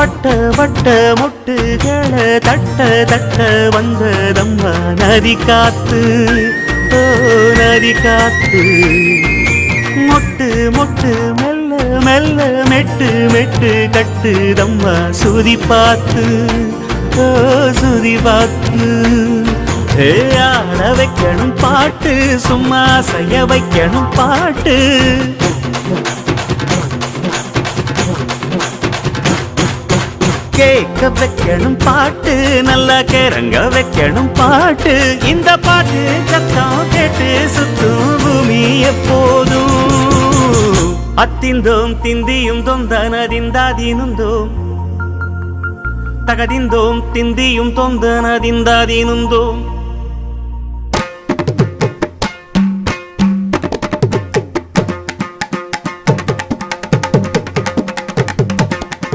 வட்ட வட்ட மொட்டுகள தட்ட தட்ட வந்ததம்மா நதி காத்து, ஓ நதி காத்து. மொட்டு மொட்டு மெல்ல மெல்ல மெட்டு மெட்டு கட்டுதம்மா சுதி பார்த்து, ஓ சுதி பார்த்து. ஆட வைக்கணும் பாட்டு, சும்மா செய்ய வைக்கணும் பாட்டு. கேட்க வைக்கணும் பாட்டு, நல்லா கிறங்க வைக்கணும் பாட்டு. இந்த பாட்டு சத்தம் கேட்டு சுத்தும் பூமி எப்போதும். அத்திந்தோம் திந்தியும் தொந்தனதிந்தாதீனுந்தோம், தகதிந்தோம் திந்தியும் தொந்தனதிந்தாதீனுந்தோம்.